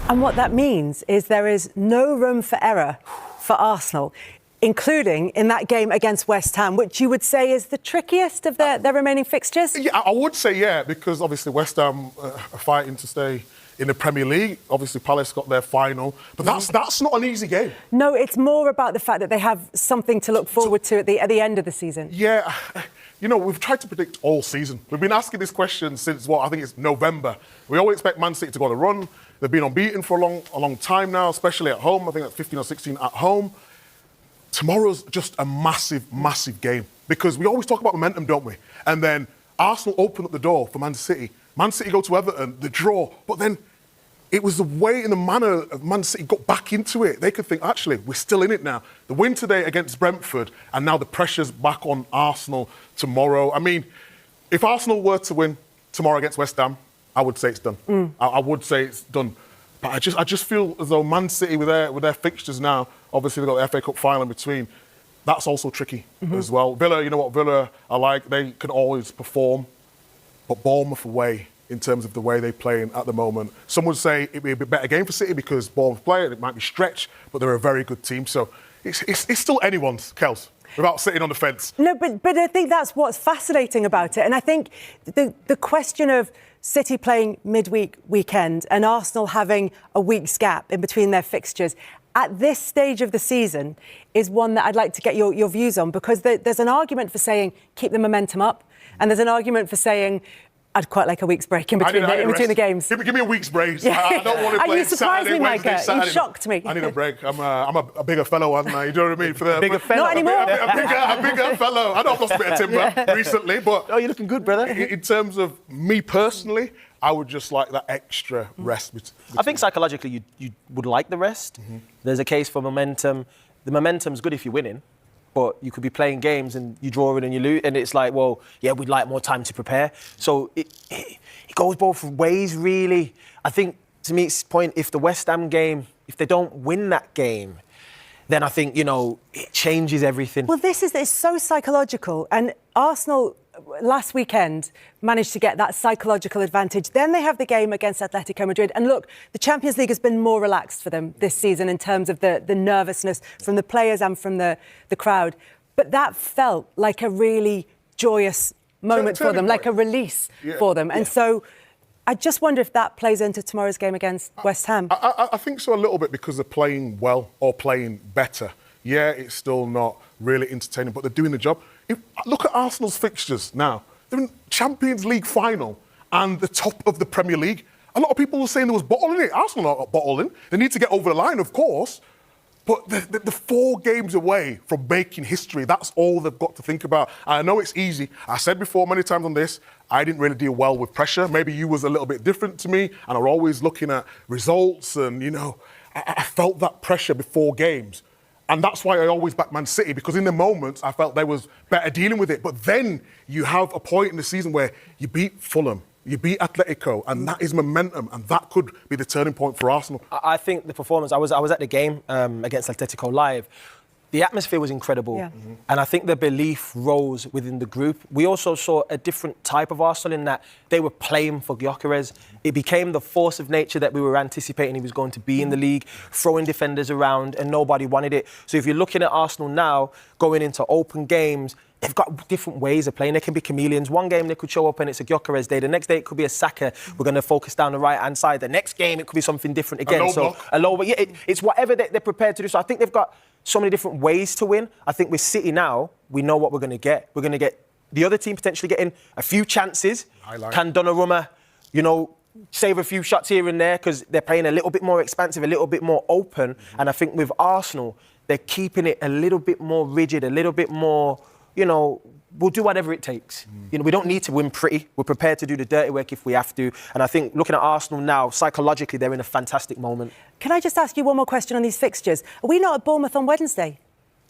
And what that means is there is no room for error for Arsenal, including in that game against West Ham, which you would say is the trickiest of their remaining fixtures? Yeah, I would say, yeah, because obviously West Ham are fighting to stay in the Premier League. Obviously, Palace got their final. But that's not an easy game. No, it's more about the fact that they have something to look forward to at the end of the season. Yeah, you know, we've tried to predict all season. We've been asking this question since, I think it's November. We always expect Man City to go on a run. They've been unbeaten for a long time now, especially at home. I think that's 15 or 16 at home. Tomorrow's just a massive, massive game because we always talk about momentum, don't we? And then Arsenal open up the door for Man City. Man City go to Everton, the draw. But then it was the way and the manner of Man City got back into it. They could think, actually, we're still in it now. The win today against Brentford, and now the pressure's back on Arsenal tomorrow. I mean, if Arsenal were to win tomorrow against West Ham, I would say it's done. I would say it's done. But I just feel as though Man City, with their fixtures now, obviously they've got the FA Cup final in between, that's also tricky as well. Villa, you know what Villa are like, they can always perform, but Bournemouth away, in terms of the way they're playing at the moment. Some would say it'd be a bit better game for City because Bournemouth play, it might be stretched, but they're a very good team. So it's still anyone's, Kels, without sitting on the fence. No, but I think that's what's fascinating about it. And I think the question of City playing midweek weekend and Arsenal having a week's gap in between their fixtures at this stage of the season is one that I'd like to get your views on, because there's an argument for saying keep the momentum up, and there's an argument for saying I'd quite like a week's break in between the games. Give me a week's break. Yeah. I don't want to play you surprised Saturday, me, Wednesday, Micah. Saturday. You shocked me. I need a break. I'm a bigger fellow, aren't I? You know what I mean? Bigger fellow. Not anymore. A bigger fellow. I know I've lost a bit of timber recently, but... Oh, you're looking good, brother. In terms of me personally, I would just like that extra rest. I think psychologically you would like the rest. There's a case for momentum. The momentum's good if you're winning, but you could be playing games and you draw in and you lose, and it's like, well, yeah, we'd like more time to prepare. So it goes both ways, really. I think, to me, it's point, if the West Ham game, if they don't win that game, then I think, it changes everything. Well, it's so psychological, and Arsenal last weekend managed to get that psychological advantage. Then they have the game against Atletico Madrid. And look, the Champions League has been more relaxed for them this season in terms of the nervousness from the players and from the crowd. But that felt like a really joyous moment for them, like a release for them. And so I just wonder if that plays into tomorrow's game against West Ham. I think so a little bit, because they're playing well or playing better. Yeah, it's still not really entertaining, but they're doing the job. Look at Arsenal's fixtures now. They're in Champions League final and the top of the Premier League. A lot of people were saying there was bottle in it. Arsenal are not bottling. They need to get over the line, of course. But the 4 games away from making history, that's all they've got to think about. I know it's easy. I said before many times on this, I didn't really deal well with pressure. Maybe you was a little bit different to me and are always looking at results and, I felt that pressure before games. And that's why I always back Man City, because in the moments I felt they was better dealing with it. But then you have a point in the season where you beat Fulham, you beat Atletico, and that is momentum, and that could be the turning point for Arsenal. I think the performance, I was at the game against Atletico live. The atmosphere was incredible, and I think the belief rose within the group. We also saw a different type of Arsenal in that they were playing for Gyökeres. It became the force of nature that we were anticipating he was going to be in the league, throwing defenders around, and nobody wanted it. So if you're looking at Arsenal now, going into open games, they've got different ways of playing. They can be chameleons. One game they could show up and it's a Gyökeres day. The next day it could be a Saka. We're going to focus down the right-hand side. The next game it could be something different again. A low block. Yeah, it's whatever they're prepared to do. So I think they've got so many different ways to win. I think with City now, we know what we're going to get. We're going to get the other team potentially getting a few chances. Can Donnarumma, save a few shots here and there because they're playing a little bit more expansive, a little bit more open. And I think with Arsenal, they're keeping it a little bit more rigid, a little bit more, we'll do whatever it takes. We don't need to win pretty. We're prepared to do the dirty work if we have to. And I think looking at Arsenal now, psychologically, they're in a fantastic moment. Can I just ask you one more question on these fixtures? Are we not at Bournemouth on Wednesday?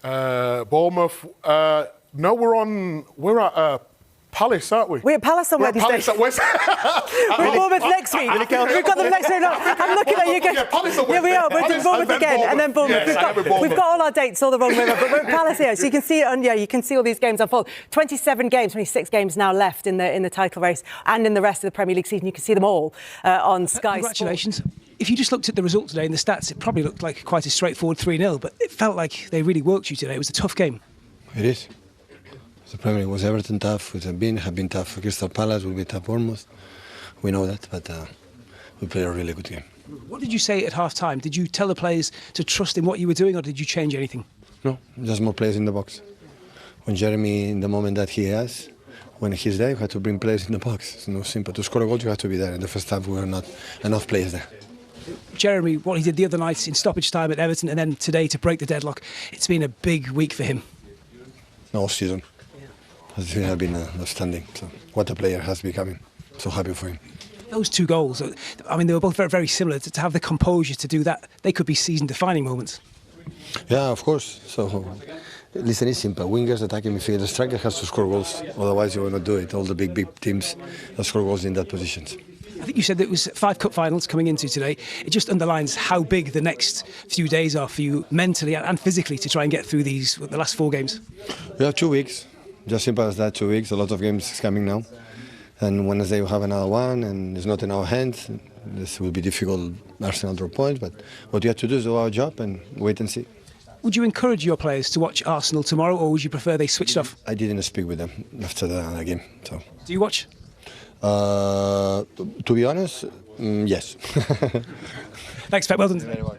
Bournemouth, no, we're at Palace, aren't we? We're at Palace on Wednesday. Palace at West. We're at Bournemouth next week. We've got them next week. No, I'm looking at you Yeah, Palace are Yeah, we are. We're Palace doing Bournemouth and then again, and then Bournemouth. Yes, and then Bournemouth. We've got all our dates all the wrong way around, but we're at Palace here, so you can see it on. Yeah, you can see all these games unfold. 27 games, 26 games now left in the title race and in the rest of the Premier League season. You can see them all on Sky. Congratulations. Sport. If you just looked at the result today and the stats, it probably looked like quite a straightforward 3-0, but it felt like they really worked you today. It was a tough game. It is. The Premier League was Everton tough, it have been tough for Crystal Palace, will be tough Bournemouth. We know that, but we played a really good game. What did you say at half-time? Did you tell the players to trust in what you were doing, or did you change anything? No, just more players in the box. When Jeremy, in the moment that he has, when he's there, you have to bring players in the box. It's no simple. To score a goal, you have to be there. In the first half, we were not enough players there. Jeremy, what he did the other night in stoppage time at Everton and then today to break the deadlock, it's been a big week for him. All season. It has been outstanding. So, what a player has become. So happy for him. Those 2 goals, I mean, they were both very, very similar. To have the composure to do that, they could be season-defining moments. Yeah, of course. So, listen, it's simple. Wingers, attacking midfield, the striker has to score goals. Otherwise, you will not do it. All the big teams that score goals in that positions. I think you said that it was 5 cup finals coming into today. It just underlines how big the next few days are for you mentally and physically to try and get through the last 4 games. We have 2 weeks. Just simple as that, 2 weeks. A lot of games is coming now. And Wednesday we have another one, and it's not in our hands. This will be difficult, Arsenal draw points, but what we have to do is do our job and wait and see. Would you encourage your players to watch Arsenal tomorrow, or would you prefer they switched off? I didn't speak with them after the game. So. Do you watch? To be honest, yes. Thanks, Pep. Well done.